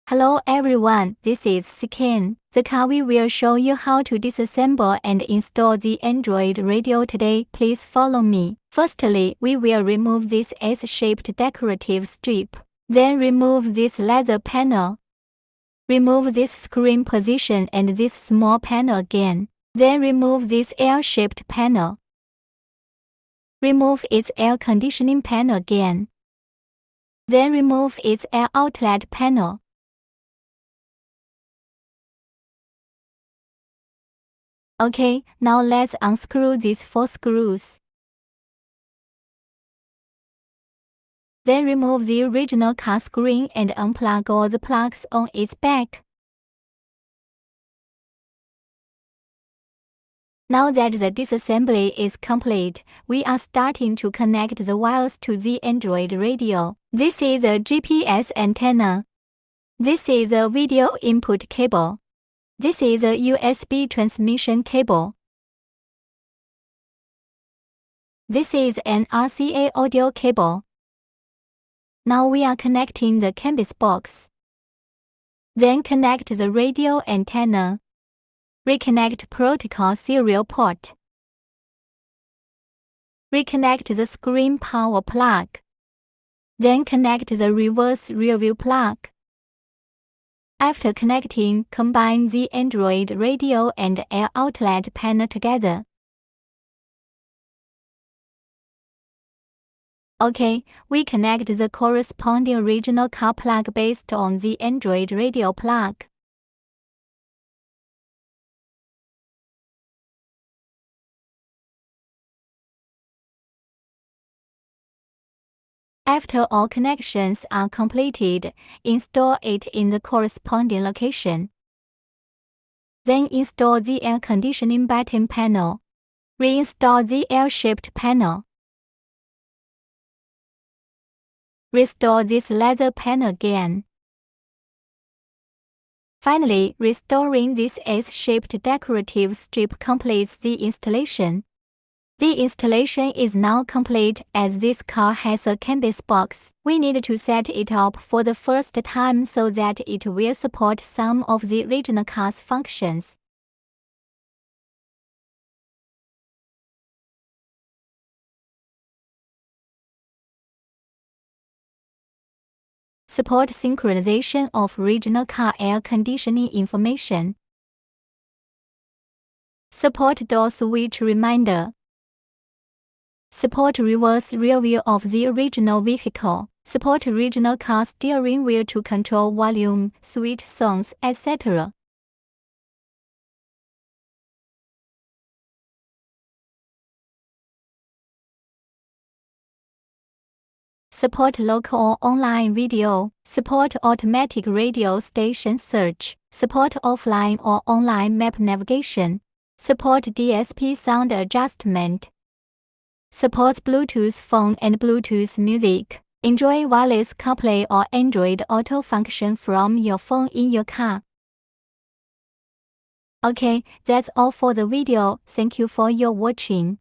Hello everyone, this is Skin. The car we will show you how to disassemble and install the Android radio today. Please follow me. Firstly, we will remove this S-shaped decorative strip. Then remove this leather panel. Remove this screen position and this small panel again. Then remove this L-shaped panel. Remove its air conditioning panel again. Then remove its air outlet panel. Okay, now let's unscrew these 4 screws. Then remove the original car screen and unplug all the plugs on its back. Now that the disassembly is complete, we are starting to connect the wires to the Android radio. This is a GPS antenna. This is a video input cable. This is a USB transmission cable. This is an RCA audio cable. Now we are connecting the Canbus box. Then connect the radio antenna. Reconnect protocol serial port. Reconnect the screen power plug. Then connect the reverse rearview plug. After connecting, combine the Android radio and air outlet panel together. Okay, we connect the corresponding original car plug based on the Android radio plug. After all connections are completed, install it in the corresponding location. Then install the air conditioning button panel. Reinstall the L-shaped panel. Restore this leather panel again. Finally, restoring this S-shaped decorative strip completes the installation. The installation is now complete as this car has a Canbus box. We need to set it up for the first time so that it will support some of the original car's functions. Support synchronization of original car air conditioning information. Support door switch reminder. Support reverse rear view of the original vehicle. Support original car steering wheel to control volume, switch songs, etc. Support local or online video. Support automatic radio station search. Support offline or online map navigation. Support DSP sound adjustment. Supports Bluetooth phone and Bluetooth music. Enjoy wireless CarPlay or Android Auto function from your phone in your car. Okay, that's all for the video. Thank you for your watching.